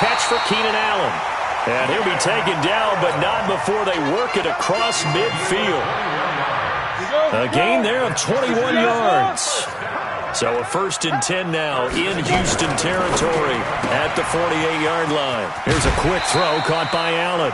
catch for Keenan Allen. And he'll be taken down, but not before they work it across midfield. A gain there of 21 yards. So a 1st and 10 now in Houston territory at the 48-yard line. Here's a quick throw caught by Allen.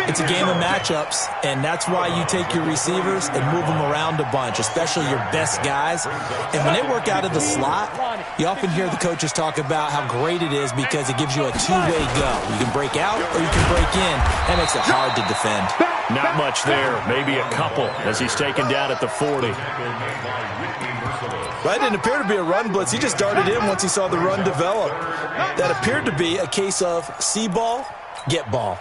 It's a game of matchups, and that's why you take your receivers and move them around a bunch, especially your best guys. And when they work out of the slot, you often hear the coaches talk about how great it is because it gives you a two-way go. You can break out or you can break in. That makes it hard to defend. Not much there, maybe a couple as he's taken down at the 40. Well, it didn't appear to be a run blitz. He just darted in once he saw the run develop. That appeared to be a case of see ball, get ball.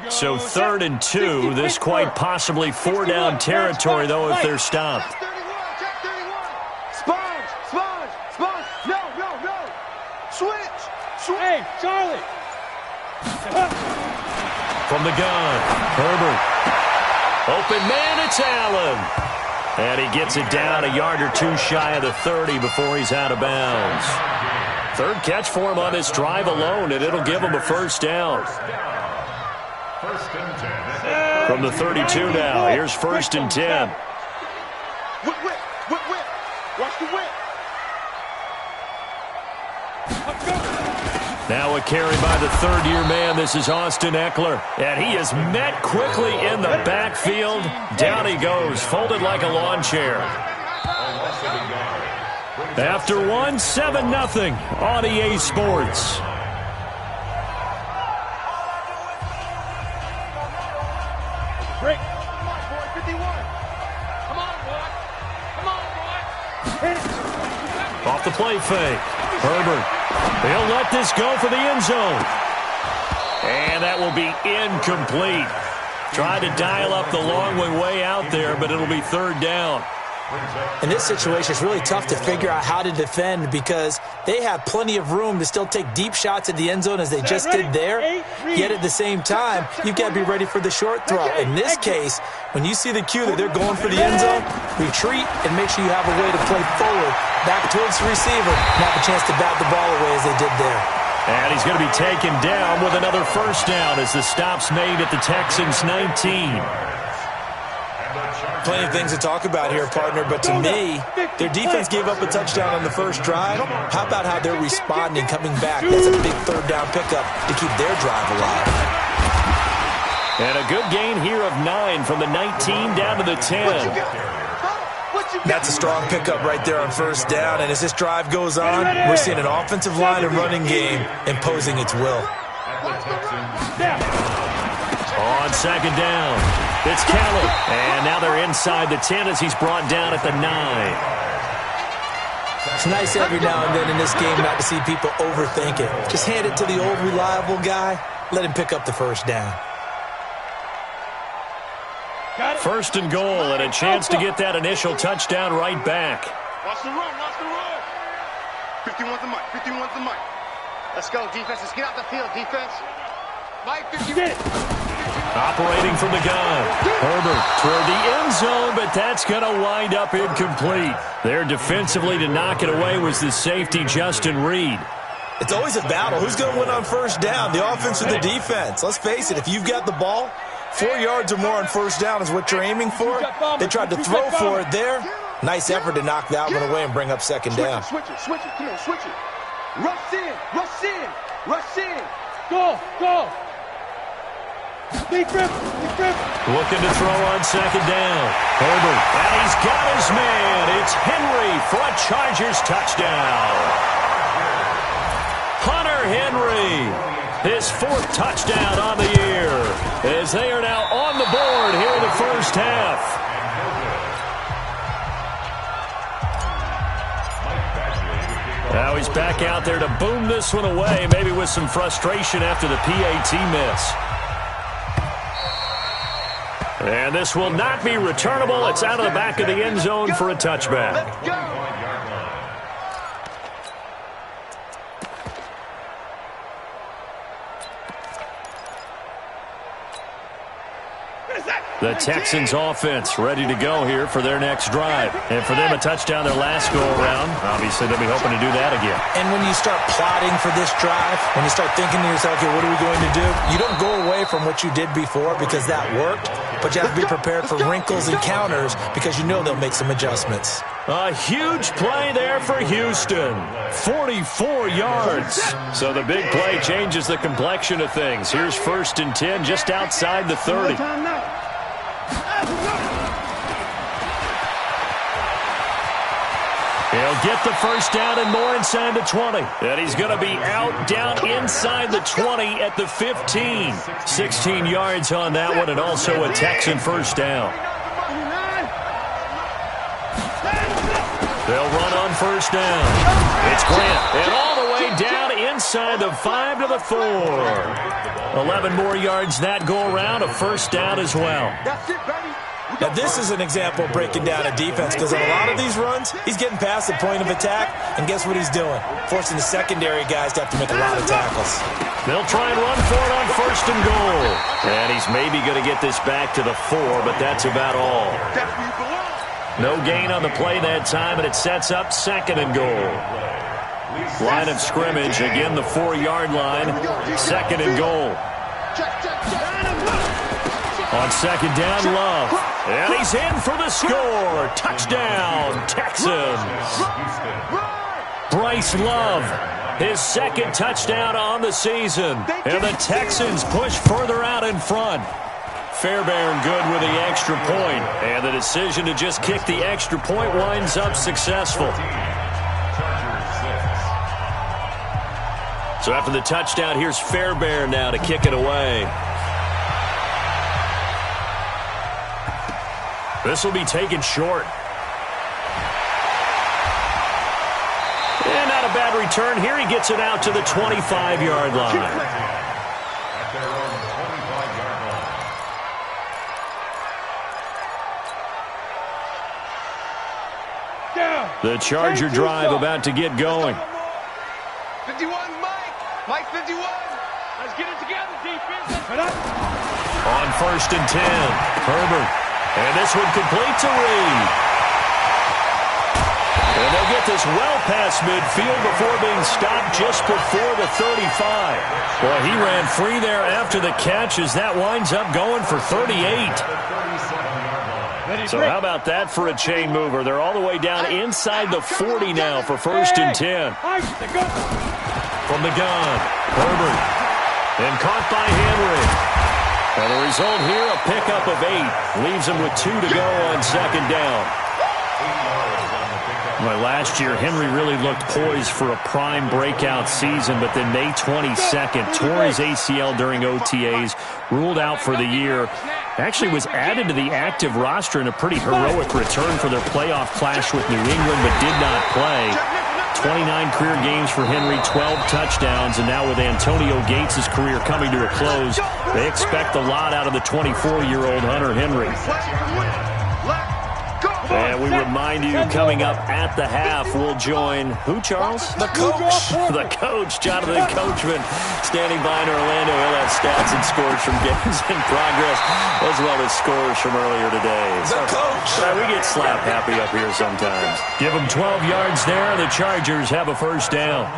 So 3rd and 2, this quite possibly 4-down territory, though, if they're stopped. Sponge! No! Switch! Hey, Charlie! From the gun, Herbert. Open man, it's Allen. And he gets it down a yard or two shy of the 30 before he's out of bounds. 3rd catch for him on this drive alone, and it'll give him a 1st down. From the 32 now, here's 1st and 10. Whip. Watch the whip. Now a carry by the 3rd-year man. This is Austin Eckler. And he is met quickly in the backfield. Down he goes, folded like a lawn chair. After one, 7-0 on EA Sports. Break. Come on, boy. 51. Come on, boy. Hit it. Off the play fake. Herbert. He'll let this go for the end zone. And that will be incomplete. Tried to dial up the long way out there, but it'll be 3rd down. In this situation, it's really tough to figure out how to defend because they have plenty of room to still take deep shots at the end zone as they just did there. Yet at the same time, you've got to be ready for the short throw. In this case, when you see the cue that they're going for the end zone, retreat and make sure you have a way to play forward, back towards the receiver, and have a chance to bat the ball away as they did there. And he's going to be taken down with another 1st down as the stop's made at the Texans' 19. Plenty of things to talk about here, partner, but to me, their defense gave up a touchdown on the first drive. How about how they're responding, coming back? That's a big 3rd down pickup to keep their drive alive. And a good gain here of 9 from the 19 down to the 10. That's a strong pickup right there on 1st down, and as this drive goes on, we're seeing an offensive line and running game imposing its will. On 2nd down. It's Kelly, and now they're inside the 10 as he's brought down at the 9. It's nice every now and then in this game not to see people overthink it. Just hand it to the old reliable guy, let him pick up the 1st down. 1st and goal, and a chance to get that initial touchdown right back. Watch the run. 51's the mic. 51's the mic. Let's go, defense. Let's get out the field, defense. Mike, 51. Operating from the gun. Herbert toward the end zone, but that's going to wind up incomplete. There defensively to knock it away was the safety, Justin Reed. It's always a battle. Who's going to win on 1st down, the offense or the defense? Let's face it, if you've got the ball, 4 yards or more on 1st down is what you're aiming for. They tried to throw for it there. Nice effort to knock that one away and bring up 2nd down. Switch it. Come on, switch it. Rush in. Go. Deep rip. Looking to throw on 2nd down. Herbert, and he's got his man. It's Henry for a Chargers touchdown. Hunter Henry, his 4th touchdown on the year, as they are now on the board here in the 1st half. Now he's back out there to boom this one away, maybe with some frustration after the PAT miss. And this will not be returnable. It's out of the back of the end zone for a touchback. The Texans offense ready to go here for their next drive. And for them, a touchdown their last go-around. Obviously, they'll be hoping to do that again. And when you start plotting for this drive, when you start thinking to yourself, okay, what are we going to do? You don't go away from what you did before because that worked, but you have to be prepared for wrinkles and counters because you know they'll make some adjustments. A huge play there for Houston. 44 yards. So the big play changes the complexion of things. Here's 1st and 10 just outside the 30. He'll get the first down and more inside the 20. And he's going to be out down inside the 20 at the 15. 16 yards on that one and also a Texan first down. They'll run on first down. It's Grant. And all the way down inside the 5 to the 4. 11 more yards that go around. A first down as well. That's it, baby. Now, this is an example of breaking down a defense because on a lot of these runs, he's getting past the point of attack, and guess what he's doing? Forcing the secondary guys to have to make a lot of tackles. They'll try and run for it on 1st and goal. And he's maybe going to get this back to the 4, but that's about all. That's where you belong. No gain on the play that time, and it sets up 2nd and goal. Line of scrimmage, again the 4-yard line, 2nd and goal. On 2nd down, Love. And he's in for the score. Touchdown, Texans. Bryce Love, his 2nd touchdown on the season. And the Texans push further out in front. Fairbairn good with the extra point. And the decision to just kick the extra point winds up successful. So after the touchdown, here's Fairbairn now to kick it away. This will be taken short. And not a bad return. Here he gets it out to the 25-yard line. The Charger drive about to get going. 51, Mike. Mike 51. Let's get it together, defense. On 1st and 10, Herbert. And this one complete to Reed. And they'll get this well past midfield before being stopped just before the 35. Well, he ran free there after the catch as that winds up going for 38. So how about that for a chain mover? They're all the way down inside the 40 now for 1st and 10. From the gun, Herbert. And caught by Henry. And the result here, a pickup of 8. Leaves him with 2 to go on 2nd down. Well, last year, Henry really looked poised for a prime breakout season, but then May 22nd, tore his ACL during OTAs, ruled out for the year. Actually was added to the active roster in a pretty heroic return for their playoff clash with New England, but did not play. 29 career games for Henry, 12 touchdowns, and now with Antonio Gates' career coming to a close, they expect a lot out of the 24-year-old Hunter Henry. And we remind you, coming up at the half, we'll join who, Charles? The coach. The coach, Jonathan Coachman, standing by in Orlando. He'll have stats and scores from games in progress, as well as scores from earlier today. The coach. We get slap happy up here sometimes. Give them 12 yards there. The Chargers have a first down.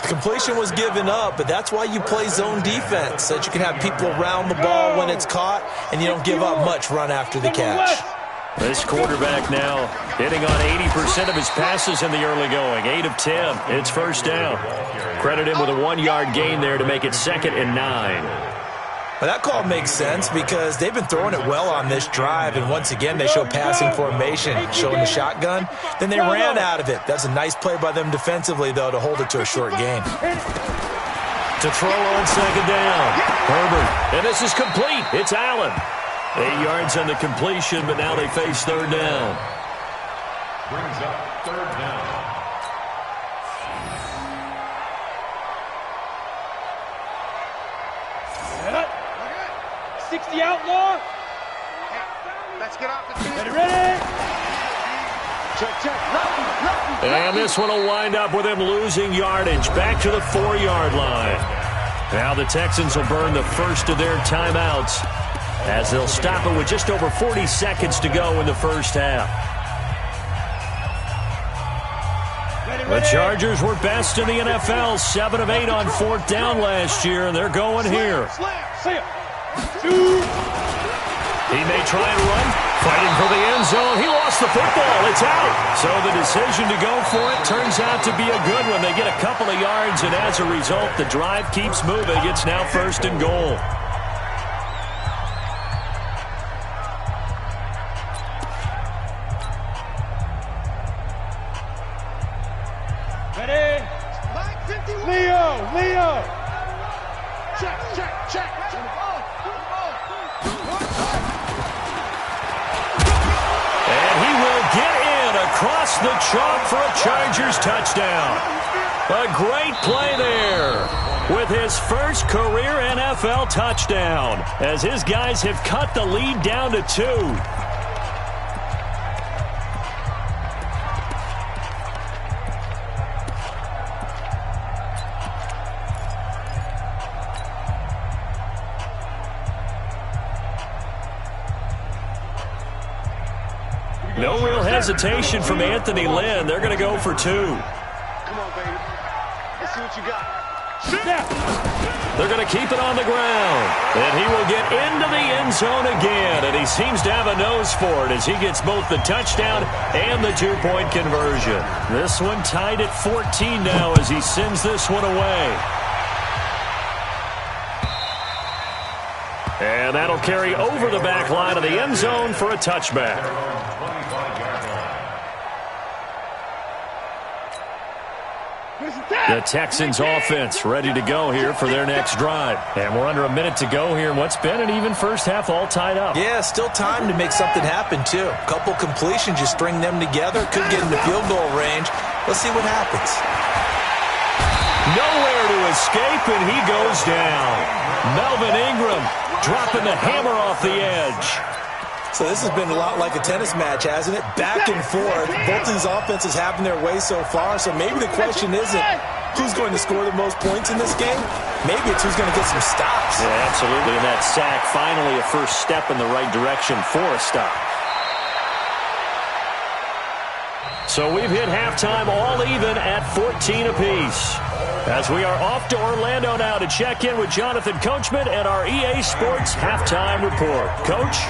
Completion was given up, but that's why you play zone defense, so that you can have people around the ball when it's caught, and you don't give up much run after the catch. This quarterback now hitting on 80% of his passes in the early going. 8 of 10. It's first down. Credit him with a 1-yard gain there to make it 2nd and 9. Well, that call makes sense because they've been throwing it well on this drive, and once again they show passing formation, showing the shotgun. Then they ran out of it. That's a nice play by them defensively, though, to hold it to a short gain. To throw on 2nd down. Herbert. And this is complete. It's Allen. 8 yards on the completion, but now they face 3rd down. Brings up 3rd down. Set up. 60 outlaw. Let's get off the field. Ready? Check. And this one will wind up with him losing yardage back to the 4-yard line. Now the Texans will burn the first of their timeouts, as they'll stop it with just over 40 seconds to go in the first half. The Chargers were best in the NFL, 7 of 8 on 4th down last year, and they're going here. He may try and run, fighting for the end zone. He lost the football. It's out. So the decision to go for it turns out to be a good one. They get a couple of yards, and as a result, the drive keeps moving. It's now 1st and goal. Ready? Leo. Check. And he will get in across the chalk for a Chargers touchdown. A great play there with his first career NFL touchdown as his guys have cut the lead down to 2. No real hesitation from Anthony Lynn. They're going to go for 2. Come on, baby. Let's see what you got. They're going to keep it on the ground. And he will get into the end zone again. And he seems to have a nose for it as he gets both the touchdown and the 2-point conversion. This one tied at 14 now as he sends this one away. And that'll carry over the back line of the end zone for a touchback. The Texans offense ready to go here for their next drive. And we're under a minute to go here in what's been an even first half, all tied up. Yeah, still time to make something happen, too. A couple completions, you string them together, could get into field goal range. Let's see what happens. Nowhere to escape, and he goes down. Melvin Ingram dropping the hammer off the edge. So this has been a lot like a tennis match, hasn't it? Back and forth. Both these offenses having their way so far. So maybe the question isn't who's going to score the most points in this game. Maybe it's who's going to get some stops. Yeah, absolutely. And that sack, finally a first step in the right direction for a stop. So we've hit halftime all even at 14 apiece. As we are off to Orlando now to check in with Jonathan Coachman and our EA Sports halftime report. Coach?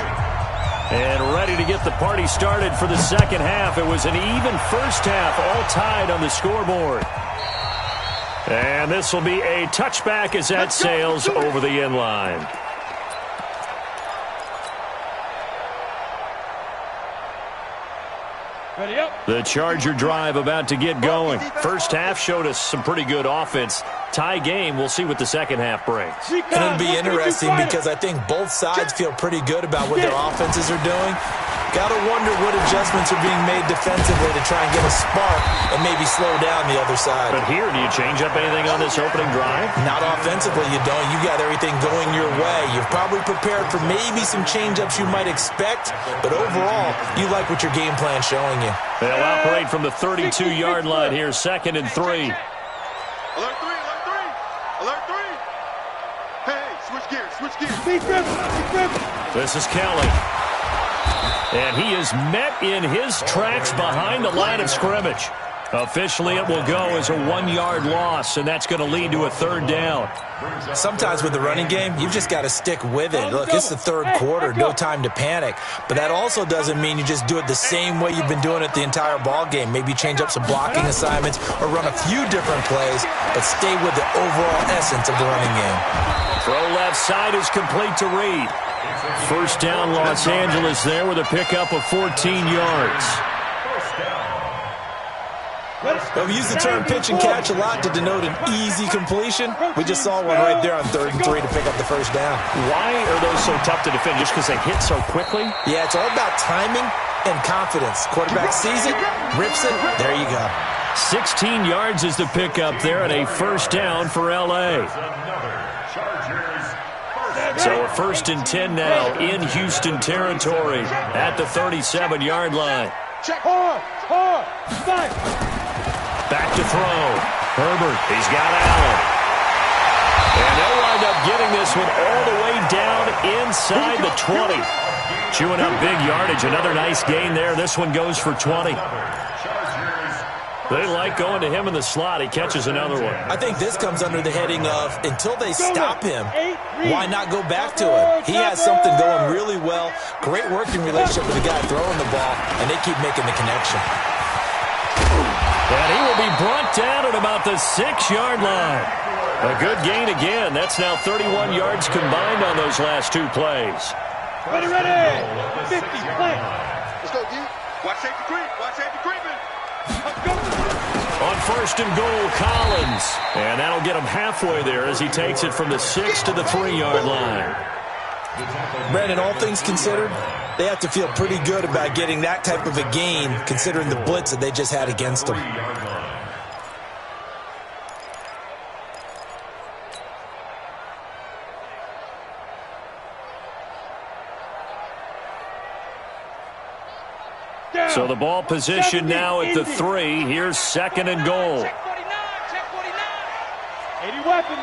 And ready to get the party started for the second half. It was an even first half, all tied on the scoreboard. And this will be a touchback as that sails over the end line. Ready up. The Charger drive about to get going. First half showed us some pretty good offense. Tie game, we'll see what the second half brings. And it'll be interesting because I think both sides feel pretty good about what their offenses are doing. Got to wonder what adjustments are being made defensively to try and get a spark and maybe slow down the other side. But here, do you change up anything on this opening drive? Not offensively, you don't. You got everything going your way. You've probably prepared for maybe some change-ups you might expect, but overall, you like what your game plan's showing you. They'll operate from the 32-yard line here, 2nd and 3. Alert 3. Alert 3. Hey, switch gears. This is Kelly. And he is met in his tracks behind the line of scrimmage. Officially, it will go as a 1-yard loss, and that's going to lead to a 3rd down. Sometimes with the running game, you've just got to stick with it. Look, it's the 3rd quarter, no time to panic. But that also doesn't mean you just do it the same way you've been doing it the entire ball game. Maybe change up some blocking assignments or run a few different plays, but stay with the overall essence of the running game. Throw left side is complete to Reed. First down, Los Angeles there with a pickup of 14 yards. We use the term pitch and catch a lot to denote an easy completion. We just saw one right there on 3rd and 3 to pick up the first down. Why are those so tough to defend? Just because they hit so quickly? Yeah, it's all about timing and confidence. Quarterback sees it, rips it, there you go. 16 yards is the pickup there and a first down for L.A. So a 1st and 10 now in Houston territory at the 37-yard line. Hard, fight. Back to throw. Herbert, he's got Allen. And they'll wind up getting this one all the way down inside the 20. Chewing up big yardage. Another nice gain there. This one goes for 20. They like going to him in the slot. He catches another one. I think this comes under the heading of, until they stop him, why not go back to him? He has something going really well. Great working relationship with the guy throwing the ball, and they keep making the connection. And he will be brought down at about the 6-yard line. A good gain again. That's now 31 yards combined on those last two plays. Ready. 50, play. Let's go, D. Watch safety creep. Watch safety creeping. Let's go. On 1st and goal, Collins. And that'll get him halfway there as he takes it from the 6 to the 3-yard line. Brandon, all things considered, they have to feel pretty good about getting that type of a gain considering the blitz that they just had against them. So the ball position now at the 3. Here's 2nd and goal. Check 49. 80 weapons.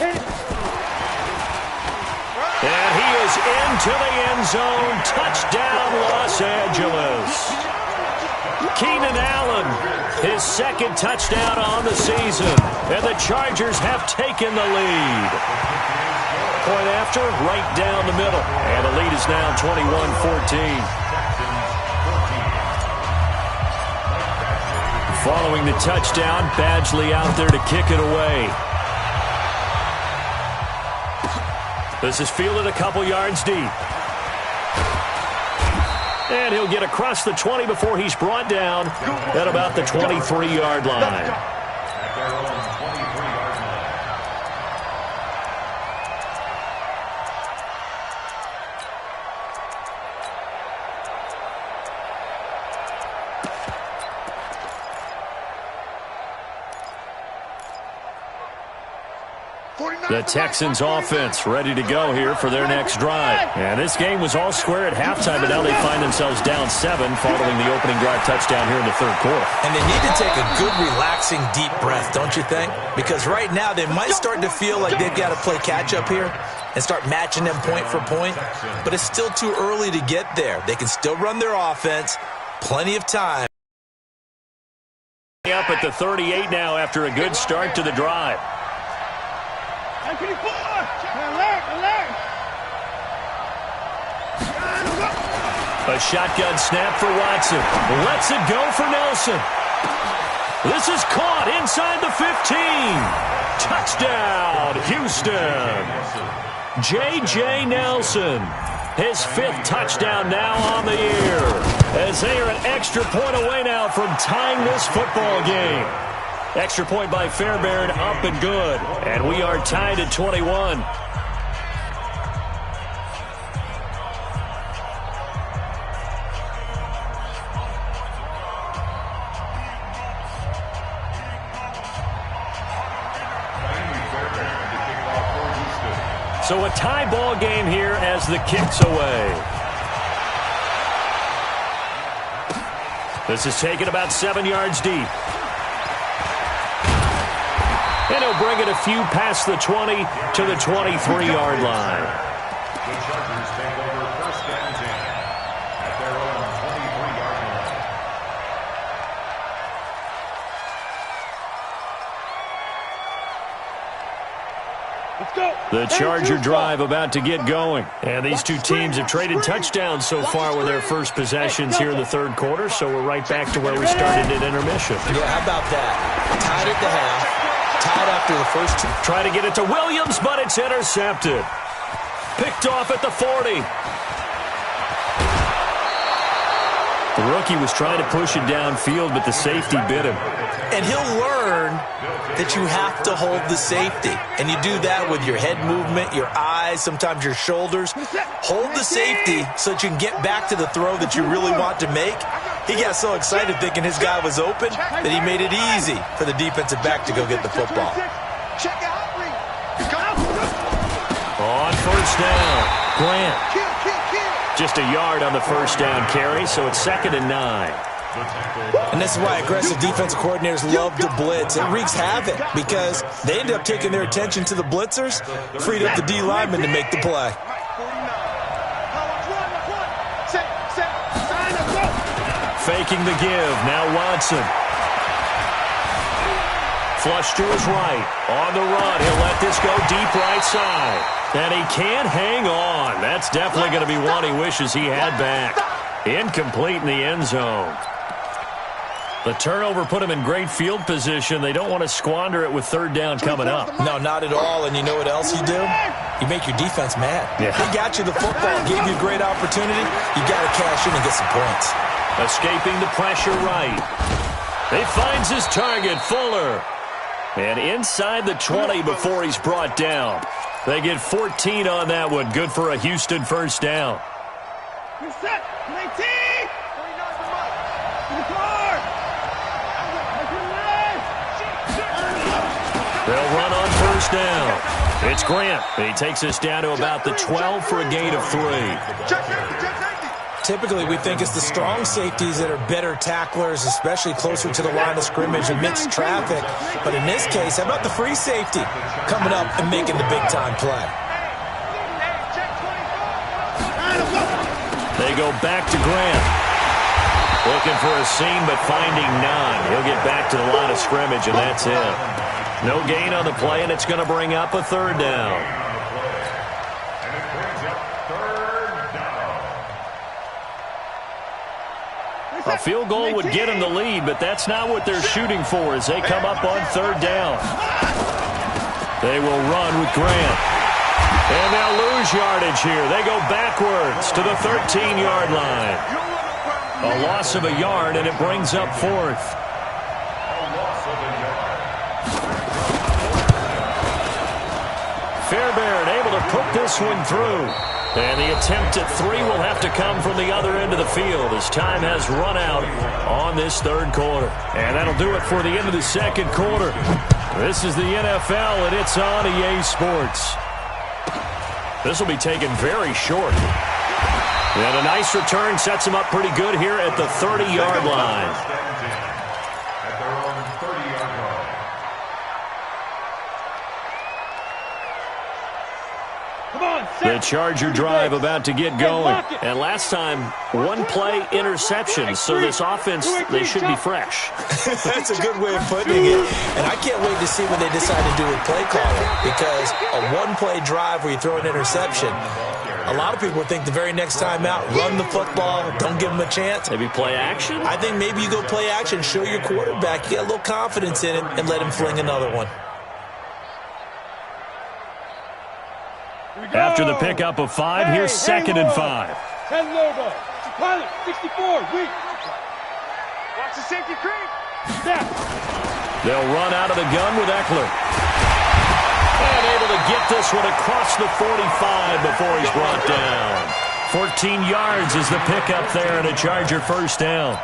Hit it. And he is into the end zone. Touchdown, Los Angeles. Keenan Allen, his 2nd touchdown on the season. And the Chargers have taken the lead. Point after, right down the middle. And the lead is now 21-14. Following the touchdown, Badgley out there to kick it away. This is fielded a couple yards deep. And he'll get across the 20 before he's brought down at about the 23-yard line. The Texans offense ready to go here for their next drive. And this game was all square at halftime, but now they find themselves down 7 following the opening drive touchdown here in the 3rd quarter. And they need to take a good, relaxing, deep breath, don't you think? Because right now they might start to feel like they've got to play catch-up here and start matching them point for point. But it's still too early to get there. They can still run their offense. Plenty of time. Up at the 38 now after a good start to the drive. A shotgun snap for Watson. Lets it go for Nelson. This is caught inside the 15. Touchdown, Houston. J.J. Nelson. His 5th touchdown now on the year. As they are an extra point away now from tying this football game. Extra point by Fairbairn, up and good. And we are tied at 21. So a tie ball game here as the kick's away. This is taken about 7 yards deep. And he'll bring it a few past the 20 to the 23-yard line. The Chargers take over 1st and 10 at their own 23-yard line. Let's go. The Charger drive about to get going. And these two teams have traded touchdowns so far with their first possessions here in the 3rd quarter, so we're right back to where we started at intermission. Yeah, how about that? Tied at the half. Tied after the first 2. Try to get it to Williams, but it's intercepted. Picked off at the 40. The rookie was trying to push it downfield, but the safety bit him. And he'll learn that you have to hold the safety. And you do that with your head movement, your eyes, sometimes your shoulders. Hold the safety so that you can get back to the throw that you really want to make. He got so excited thinking his guy was open that he made it easy for the defensive back to go get the football. On 1st down, Grant. Just a yard on the 1st down carry, so it's 2nd and 9. And this is why aggressive defensive coordinators love to blitz. It wreaks havoc because they end up taking their attention to the blitzers, freed up the D lineman to make the play. faking the give. Now Watson. Flush to his right. On the run. He'll let this go deep right side. And he can't hang on. That's definitely going to be one he wishes he had back. Incomplete in the end zone. The turnover put him in great field position. They don't want to squander it with third down coming up. No, not at all. And you know what else you do? You make your defense mad. Yeah. They got you the football, gave you a great opportunity. You got to cash in and get some points. Escaping the pressure right. He finds his target, Fuller. And inside the 20 before he's brought down. They get 14 on that one. Good for a Houston first down. You're set. 19. They'll run on first down. It's Grant. He takes us down to about the 12 for a gain of 3. Typically, we think it's the strong safeties that are better tacklers, especially closer to the line of scrimmage amidst traffic. But in this case, how about the free safety coming up and making the big-time play? They go back to Grant. Looking for a seam, but finding none. He'll get back to the line of scrimmage, and that's it. No gain on the play, and it's going to bring up a third down. And it brings up third down. A field goal would get them the lead, but that's not what they're shooting for as they come up on third down. They will run with Grant. And they'll lose yardage here. They go backwards to the 13-yard line. A loss of a yard, and it brings up fourth. Fairbairn able to put this one through. And the attempt at 3 will have to come from the other end of the field as time has run out on this third quarter. And that'll do it for the end of the second quarter. This is the NFL, and it's on EA Sports. This will be taken very short. And a nice return sets him up pretty good here at the 30-yard line. At their own 30-yard line. Come on, The Charger drive about to get going. And last time, one play interception. So this offense, they should be fresh. That's a good way of putting it. And I can't wait to see what they decide to do with play calling, because a one-play drive where you throw an interception, a lot of people think the very next time out, run the football, don't give them a chance. Maybe play action? I think maybe you go play action, show your quarterback, you get a little confidence in it, and let him fling another one. After the pickup of 5, here's 2nd and 5. Head Lobo. Pilot, 64, weak. Watch the safety creep. Snap. They'll run out of the gun with Eckler. And able to get this one across the 45 before he's brought down. 14 yards is the pickup there, and a Charger first down.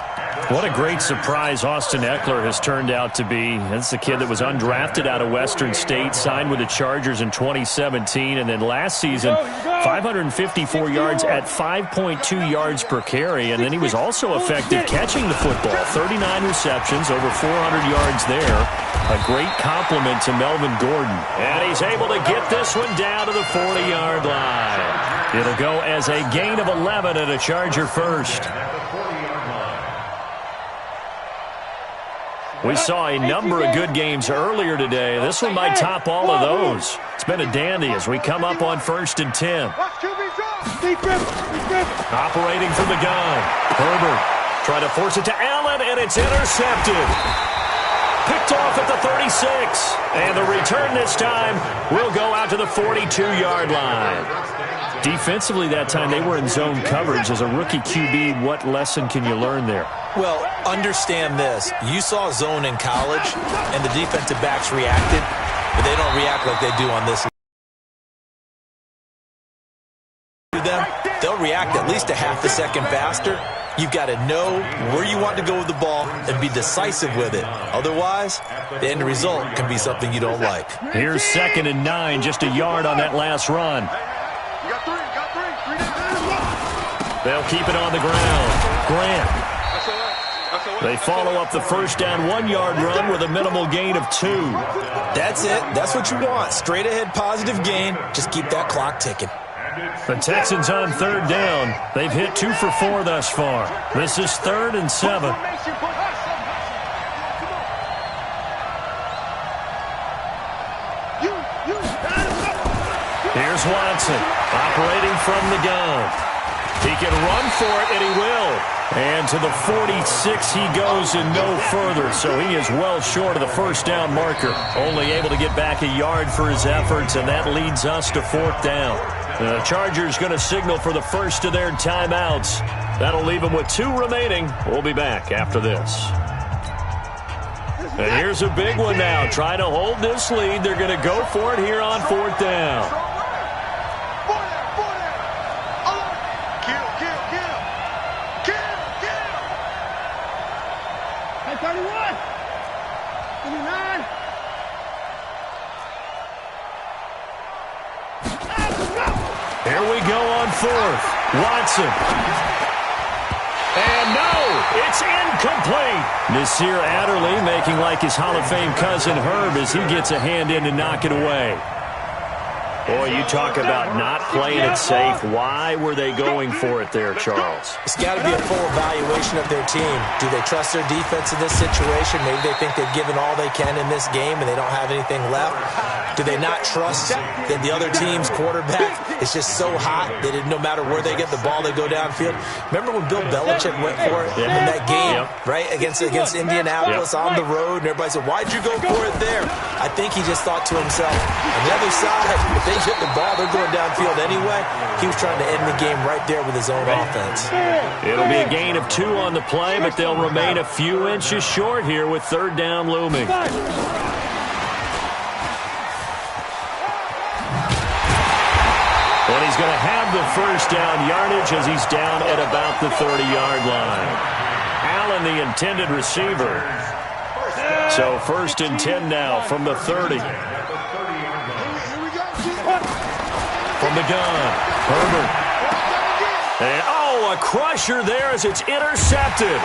What a great surprise Austin Eckler has turned out to be. That's the kid that was undrafted out of Western State, signed with the Chargers in 2017, and then last season, 554 yards at 5.2 yards per carry, and then he was also effective catching the football. 39 receptions, over 400 yards there. A great compliment to Melvin Gordon. And he's able to get this one down to the 40-yard line. It'll go as a gain of 11 and a Charger first. We saw a number of good games earlier today. This one might top all of those. It's been a dandy as we come up on 1st and 10. Operating from the gun. Herbert trying to force it to Allen, and it's intercepted. Picked off at the 36. And the return this time will go out to the 42-yard line. Defensively that time, they were in zone coverage. As a rookie QB, what lesson can you learn there? Well, understand this. You saw zone in college, and the defensive backs reacted, but they don't react like they do on this. They'll react at least a half a second faster. You've got to know where you want to go with the ball and be decisive with it. Otherwise, the end result can be something you don't like. Here's 2nd and 9, just a yard on that last run. You got three. They'll keep it on the ground. Grant. They follow up the first down 1-yard run with a minimal gain of 2. That's it. That's what you want. Straight ahead positive gain. Just keep that clock ticking. The Texans on third down. They've hit 2 for 4 thus far. This is 3rd and 7. Here's Watson, operating from the gun. He can run for it, and he will. And to the 46 he goes and no further, so he is well short of the first down marker. Only able to get back a yard for his efforts, and that leads us to 4th down. The Chargers going to signal for the first of their timeouts. That'll leave them with 2 remaining. We'll be back after this. And here's a big one now. Trying to hold this lead. They're going to go for it here on 4th down. Here we go on 4th. Watson. And no, it's incomplete. Nasir Adderley making like his Hall of Fame cousin Herb as he gets a hand in to knock it away. Boy, you talk about not playing it safe. Why were they going for it there, Charles? It's got to be a full evaluation of their team. Do they trust their defense in this situation? Maybe they think they've given all they can in this game and they don't have anything left. Do they not trust that the other team's quarterback is just so hot that no matter where they get the ball, they go downfield? Remember when Bill Belichick went for it in that game, right, against Indianapolis on the road, and everybody said, why'd you go for it there? I think he just thought to himself, on the other side, if they hit the ball, they're going downfield anyway. He was trying to end the game right there with his own offense. It'll be a gain of 2 on the play, but they'll remain a few inches short here with 3rd down looming. And he's going to have the first down yardage as he's down at about the 30-yard line. Allen, the intended receiver. So 1st and 10 now from the 30. From the gun, Herbert. And, a crusher there as it's intercepted.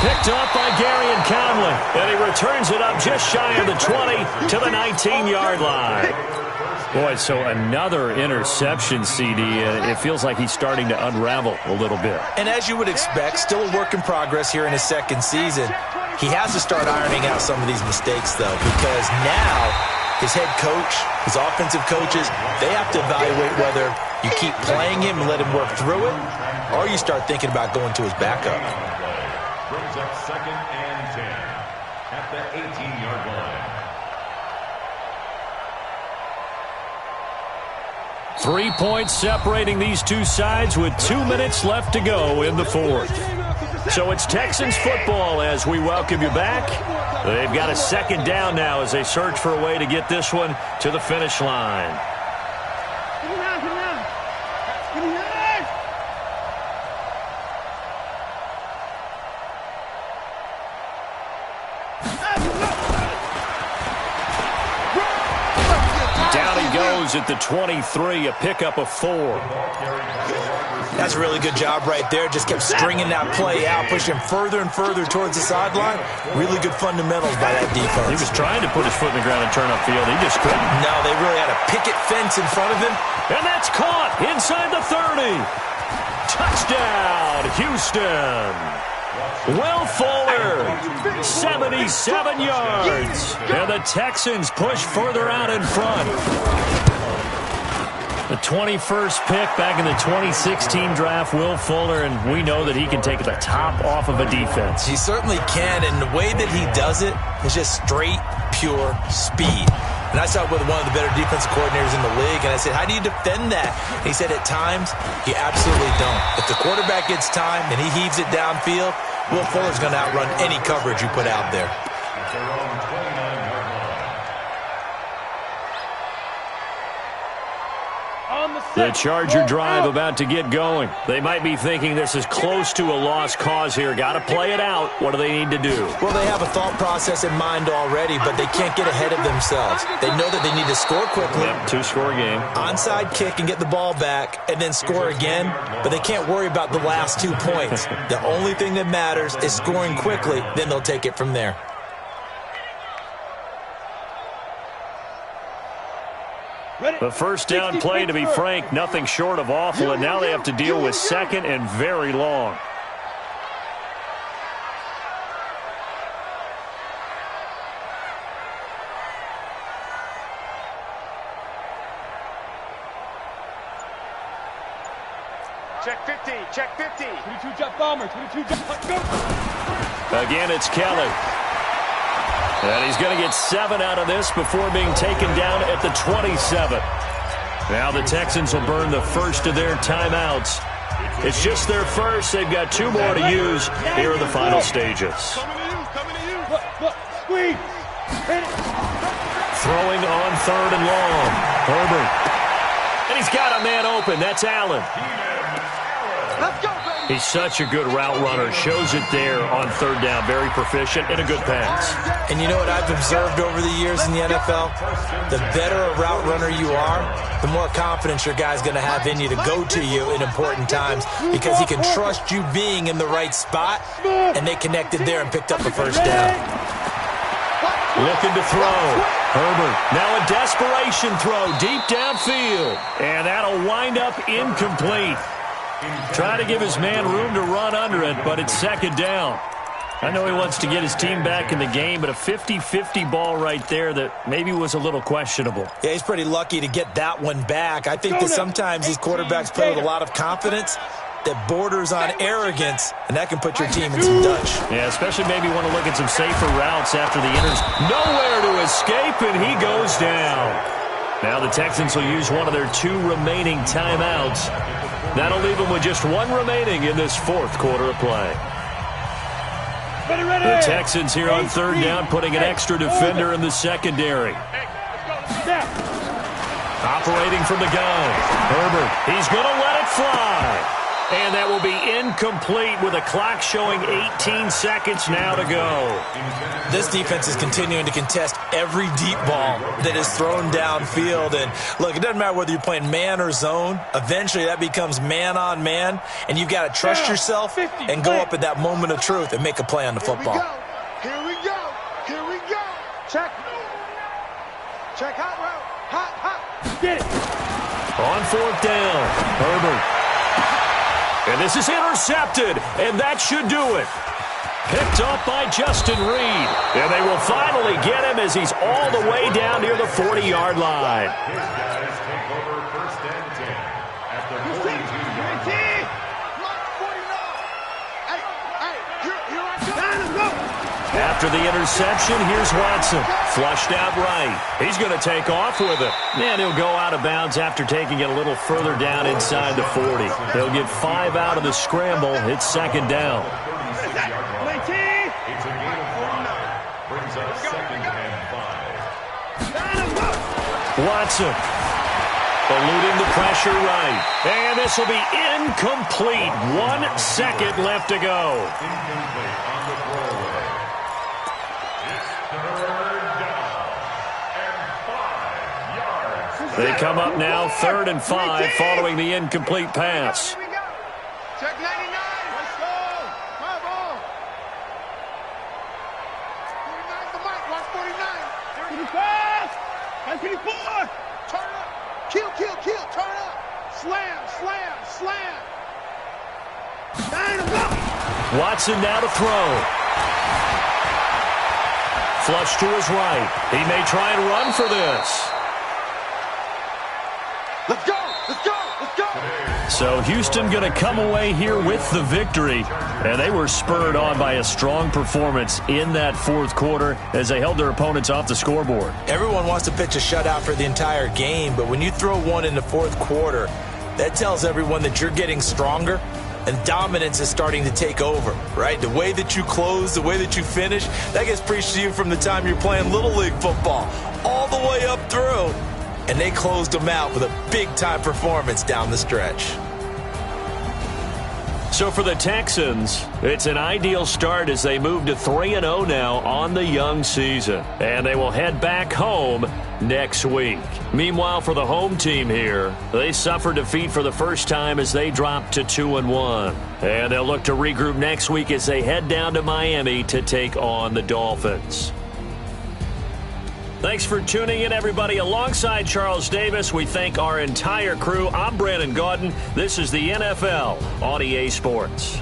Picked up by Gary and Conley. And he returns it up just shy of the 20 to the 19-yard line. Boy, so another interception, CD. It feels like he's starting to unravel a little bit. And as you would expect, still a work in progress here in his 2nd season. He has to start ironing out some of these mistakes, though, because now his head coach, his offensive coaches, they have to evaluate whether you keep playing him and let him work through it, or you start thinking about going to his backup. Brings up 2nd and 10 at the 18-yard line. 3 points separating these two sides with 2 minutes left to go in the 4th. So it's Texans football as we welcome you back. They've got a 2nd down now as they search for a way to get this one to the finish line. Down he goes at the 23, a pickup of 4. That's a really good job right there. Just kept stringing that play out, pushing further and further towards the sideline. Really good fundamentals by that defense. He was trying to put his foot in the ground and turn upfield. He just couldn't. No, they really had a picket fence in front of him. And that's caught inside the 30. Touchdown, Houston. Will Fuller, 77 yards. And the Texans push further out in front. The 21st pick back in the 2016 draft, Will Fuller, and we know that he can take the top off of a defense. He certainly can, and the way that he does it is just straight, pure speed. And I saw it with one of the better defensive coordinators in the league, and I said, how do you defend that? And he said, at times, you absolutely don't. If the quarterback gets time and he heaves it downfield, Will Fuller's going to outrun any coverage you put out there. The Charger drive about to get going. They might be thinking this is close to a lost cause here. Got to play it out. What do they need to do? Well, they have a thought process in mind already, but they can't get ahead of themselves. They know that they need to score quickly. Yep, 2-score game. Onside kick and get the ball back and then score again, but they can't worry about the last 2 points. The only thing that matters is scoring quickly, then they'll take it from there. 1 The first down play, to be frank, nothing short of awful, and now they have to deal with second and very long. Check 50, check 50. 22 jet bomber, 22 jet go. Again, it's Kelly. And he's going to get 7 out of this before being taken down at the 27. Now the Texans will burn the first of their timeouts. It's just their first. They've got 2 more to use here in the final stages. Coming to you. Look, squeeze. Hit it. Throwing on 3rd and long. Herbert. And he's got a man open. That's Allen. Let's go, baby. He's such a good route runner. Shows it there on 3rd down. Very proficient and a good pass. And you know what I've observed over the years in the NFL? The better a route runner you are, the more confidence your guy's going to have in you to go to you in important times because he can trust you being in the right spot, and they connected there and picked up a first down. Looking to throw. Herbert. Now a desperation throw deep downfield. And that'll wind up incomplete. Try to give his man room to run under it, but it's 2nd down. I know he wants to get his team back in the game, but a 50-50 ball right there that maybe was a little questionable. Yeah, he's pretty lucky to get that one back. I think that sometimes these quarterbacks play with a lot of confidence that borders on arrogance, and that can put your team in some Dutch. Yeah, especially maybe want to look at some safer routes after the innings. Nowhere to escape, and he goes down. Now the Texans will use one of their 2 remaining timeouts. That'll leave them with just 1 remaining in this 4th quarter of play. Ready. The Texans here on 3rd down, putting an extra defender in the secondary. Operating from the gun. Herbert, he's going to let it fly. And that will be incomplete with a clock showing 18 seconds now to go. This defense is continuing to contest every deep ball that is thrown downfield. And look, it doesn't matter whether you're playing man or zone. Eventually that becomes man on man. And you've got to trust yourself and go up at that moment of truth and make a play on the football. Here we go. Check. Check hot route. Hot. Get it. On 4th down, Herbert. And this is intercepted, and that should do it. Picked up by Justin Reed. And they will finally get him as he's all the way down near the 40-yard line. His guys take over 1st and 10 at the 42-yard line. After the interception, here's Watson. Flushed out right. He's going to take off with it. And he'll go out of bounds after taking it a little further down inside the 40. He'll get 5 out of the scramble. It's 2nd down. It's a gain of 5. Brings up 2nd and 5. Watson. Eluding the pressure right. And this will be incomplete. 1 second left to go. Incomplete on the throwaway. They come up now 3rd and 5 following the incomplete pass. Here we go. Check 99. Let's go. My ball. 49's the mic. Watch 49. 55. 54. Turn up. Kill. Turn up. Slam. Watson now to throw. Flush to his right. He may try and run for this. Let's go. So Houston going to come away here with the victory. And they were spurred on by a strong performance in that 4th quarter as they held their opponents off the scoreboard. Everyone wants to pitch a shutout for the entire game, but when you throw one in the 4th quarter, that tells everyone that you're getting stronger and dominance is starting to take over, right? The way that you close, the way that you finish, that gets preached to you from the time you're playing Little League football all the way up through. And they closed them out with a big-time performance down the stretch. So for the Texans, it's an ideal start as they move to 3-0 now on the young season. And they will head back home next week. Meanwhile, for the home team here, they suffered defeat for the first time as they dropped to 2-1. And they'll look to regroup next week as they head down to Miami to take on the Dolphins. Thanks for tuning in, everybody. Alongside Charles Davis, we thank our entire crew. I'm Brandon Gaudin. This is the NFL on EA Sports.